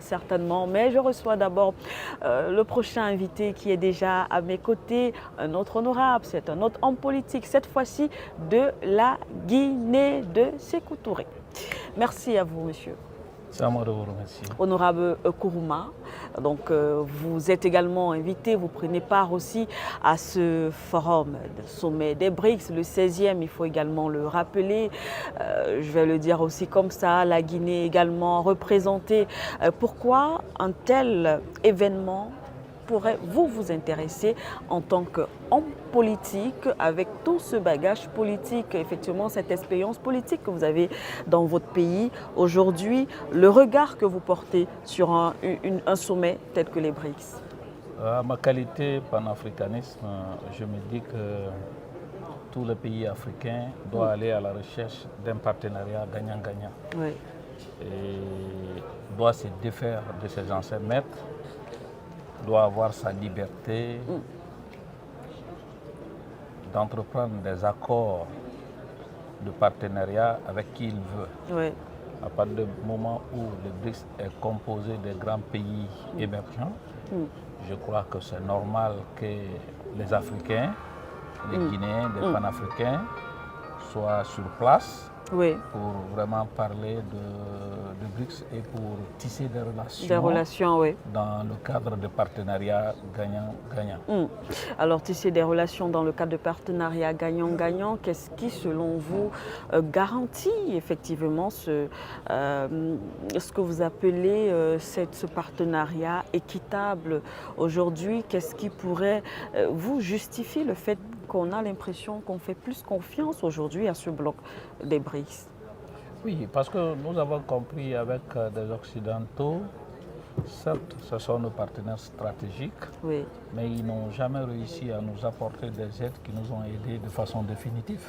certainement. Mais je reçois d'abord le prochain invité qui est déjà à mes côtés, un autre honorable, c'est un autre homme politique, cette fois-ci de la Guinée, de Sékou Touré. Merci à vous, monsieur. C'est à moi de vous remercier. Honorable Kourouma, donc vous êtes également invité, vous prenez part aussi à ce forum, le sommet des BRICS, le 16e, il faut également le rappeler. Je vais le dire aussi comme ça, la Guinée également représentée. Pourquoi un tel événement pourrait vous intéresser en tant qu'homme politique, avec tout ce bagage politique, effectivement cette expérience politique que vous avez dans votre pays aujourd'hui, le regard que vous portez sur un sommet tel que les BRICS? À ma qualité panafricanisme, je me dis que tous les pays africains doivent aller à la recherche d'un partenariat gagnant-gagnant. Oui. Et doit se défaire de ses anciens maîtres, doit avoir sa liberté d'entreprendre des accords de partenariat avec qui il veut. Oui. À partir du moment où le BRICS est composé de grands pays émergents, je crois que c'est normal que les Africains, les Guinéens, les Panafricains soient sur place pour vraiment parler de BRICS et pour tisser des relations, oui, dans le cadre de partenariats gagnant-gagnant. Alors, tisser des relations dans le cadre de partenariats gagnant-gagnant, qu'est-ce qui, selon vous, garantit effectivement ce que vous appelez ce partenariat équitable aujourd'hui? Qu'est-ce qui pourrait vous justifier le fait qu'on a l'impression qu'on fait plus confiance aujourd'hui à ce bloc des BRICS? Oui, parce que nous avons compris avec des Occidentaux, certes, ce sont nos partenaires stratégiques, mais ils n'ont jamais réussi à nous apporter des aides qui nous ont aidés de façon définitive.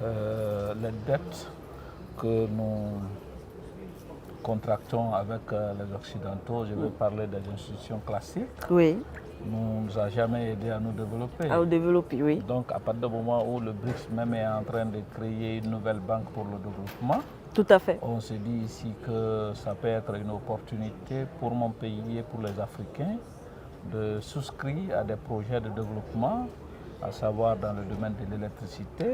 Les dettes que nous contractons avec les Occidentaux, je vais parler des institutions classiques, ne nous a jamais aidé à nous développer. À nous développer, oui. Donc, à partir du moment où le BRICS même est en train de créer une nouvelle banque pour le développement, tout à fait, on se dit ici que ça peut être une opportunité pour mon pays et pour les Africains de souscrire à des projets de développement, à savoir dans le domaine de l'électricité.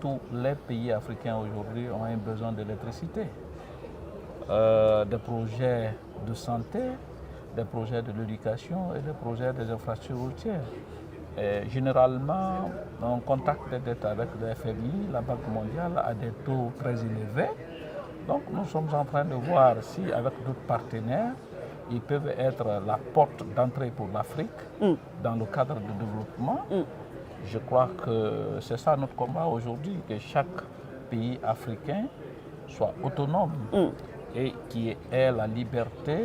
Tous les pays africains aujourd'hui ont un besoin d'électricité. Des projets de santé, des projets de l'éducation et des projets des infrastructures routières. Et généralement, on contracte des dettes avec le FMI, la Banque mondiale, à des taux très élevés. Donc nous sommes en train de voir si, avec d'autres partenaires, ils peuvent être la porte d'entrée pour l'Afrique dans le cadre du développement. Je crois que c'est ça notre combat aujourd'hui, que chaque pays africain soit autonome et qui ait la liberté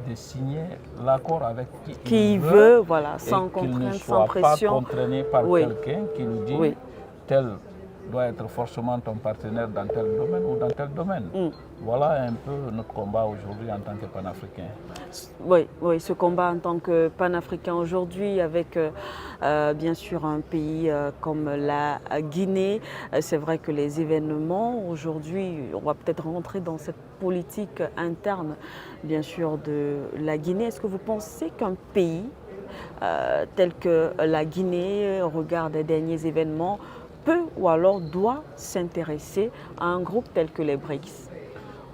de signer l'accord avec qui il veut, voilà, sans contrainte, qu'il sans pression. ne soit pas contraint par quelqu'un qui nous dit tel doit être forcément ton partenaire dans tel domaine ou dans tel domaine. Voilà un peu notre combat aujourd'hui en tant que panafricain. Oui, ce combat en tant que panafricain aujourd'hui avec bien sûr un pays comme la Guinée. C'est vrai que les événements aujourd'hui, on va peut-être rentrer dans cette politique interne bien sûr de la Guinée. Est-ce que vous pensez qu'un pays tel que la Guinée, au regard des derniers événements, peut ou alors doit s'intéresser à un groupe tel que les BRICS?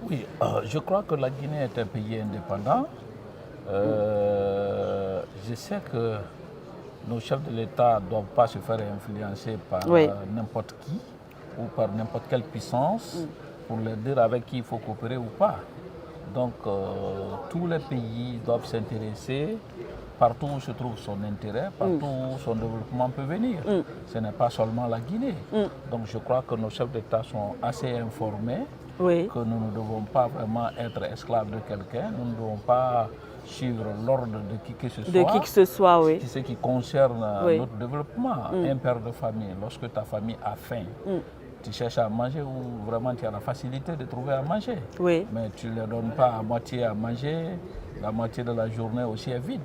Oui, je crois que la Guinée est un pays indépendant. Je sais que nos chefs de l'État ne doivent pas se faire influencer par n'importe qui ou par n'importe quelle puissance pour leur dire avec qui il faut coopérer ou pas. Donc tous les pays doivent s'intéresser partout où se trouve son intérêt, partout où son développement peut venir. Ce n'est pas seulement la Guinée. Donc je crois que nos chefs d'État sont assez informés, que nous ne devons pas vraiment être esclaves de quelqu'un, nous ne devons pas suivre l'ordre de qui que ce soit. De qui que ce soit, oui. Ce qui concerne notre développement. Un père de famille, lorsque ta famille a faim, tu cherches à manger ou vraiment tu as la facilité de trouver à manger. Mais tu ne leur donnes pas à moitié à manger, la moitié de la journée aussi est vide.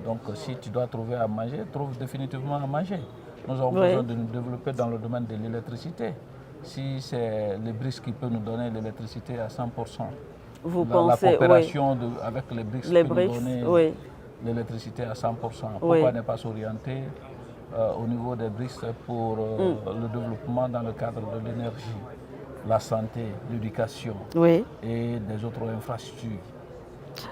Donc si tu dois trouver à manger, trouve définitivement à manger. Nous avons besoin de nous développer dans le domaine de l'électricité. Si c'est le BRICS qui peut nous donner l'électricité à 100%, Vous la pensez, coopération avec les BRICS les peut nous BRICS, donner oui. l'électricité à 100%. Oui. Pourquoi ne pas s'orienter au niveau des BRICS pour le développement dans le cadre de l'énergie, la santé, l'éducation Oui. et des autres infrastructures?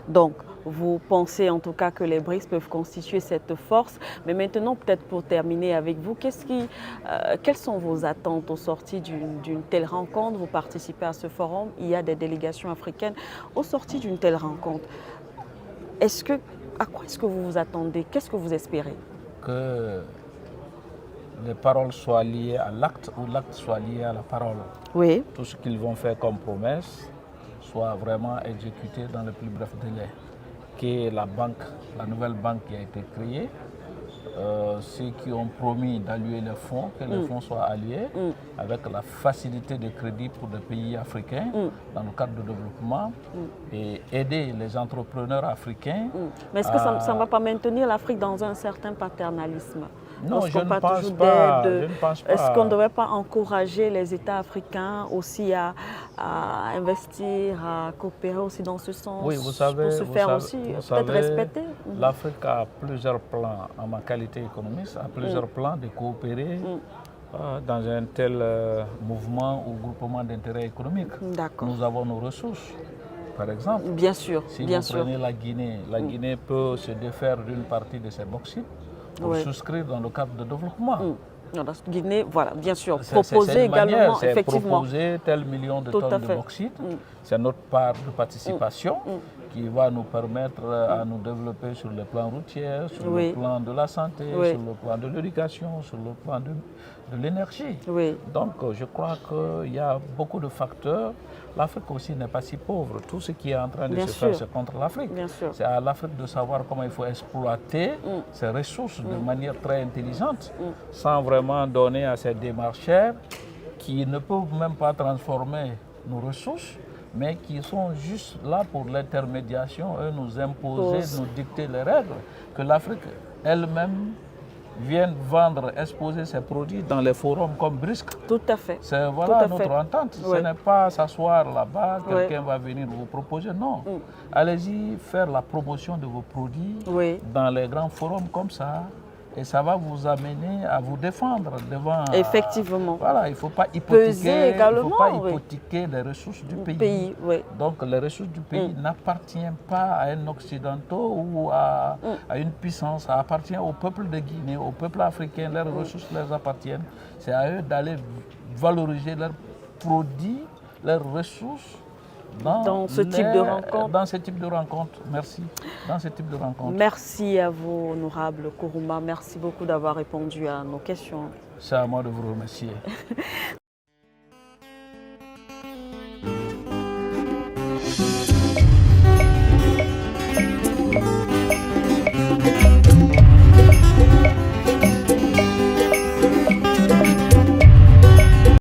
Donc, vous pensez en tout cas que les BRICS peuvent constituer cette force. Mais maintenant, peut-être pour terminer avec vous, quelles sont vos attentes au sorti d'une telle rencontre? Vous participez à ce forum, il y a des délégations africaines. Au sorti d'une telle rencontre, à quoi est-ce que vous vous attendez? Qu'est-ce que vous espérez? Que les paroles soient liées à l'acte ou l'acte soit lié à la parole. Oui. Tout ce qu'ils vont faire comme promesse soit vraiment exécuté dans le plus bref délai. Que la banque, la nouvelle banque qui a été créée, ceux qui ont promis d'allouer les fonds, que les fonds soient alloués avec la facilité de crédit pour des pays africains dans le cadre de développement et aider les entrepreneurs africains. Mais est-ce que ça ne va pas maintenir l'Afrique dans un certain paternalisme? Non, je ne pense pas. Est-ce qu'on ne devrait pas encourager les États africains aussi à investir, à coopérer aussi dans ce sens? Oui, vous savez, pour se faire aussi peut-être respecter. L'Afrique a plusieurs plans, en ma qualité économiste, a plusieurs plans de coopérer dans un tel mouvement ou groupement d'intérêts économiques. Nous avons nos ressources. Par exemple, bien sûr, si vous prenez la Guinée peut se défaire d'une partie de ses bauxites pour souscrire dans le cadre de développement. La Guinée, voilà, bien sûr, proposer également, effectivement. Proposer tel million de tonnes de bauxite, c'est notre part de participation qui va nous permettre à nous développer sur le plan routier, sur le plan de la santé, sur le plan de l'éducation, sur le plan de l'énergie. Donc je crois qu'il y a beaucoup de facteurs. L'Afrique aussi n'est pas si pauvre. Tout ce qui est en train de se faire, c'est contre l'Afrique. C'est à l'Afrique de savoir comment il faut exploiter ses ressources de manière très intelligente, sans vraiment donner à ces démarcheurs qui ne peuvent même pas transformer nos ressources, mais qui sont juste là pour l'intermédiation, nous imposer, nous dicter les règles, que l'Afrique elle-même viennent vendre, exposer ses produits dans les forums comme BRICS. Tout à fait. C'est voilà notre entente. Ce n'est pas s'asseoir là-bas, quelqu'un va venir vous proposer. Non. Allez-y faire la promotion de vos produits dans les grands forums comme ça. Et ça va vous amener à vous défendre devant... Effectivement. Voilà, il ne faut pas hypothéquer, les ressources du pays. Donc les ressources du pays n'appartiennent pas à un occidentaux ou à une puissance, ça appartient au peuple de Guinée, au peuple africain, leurs ressources leur appartiennent. C'est à eux d'aller valoriser leurs produits, leurs ressources dans ce type de rencontre. Dans ce type de rencontre, merci. Dans ce type de rencontre. Merci à vous, honorable Kourouma. Merci beaucoup d'avoir répondu à nos questions. C'est à moi de vous remercier.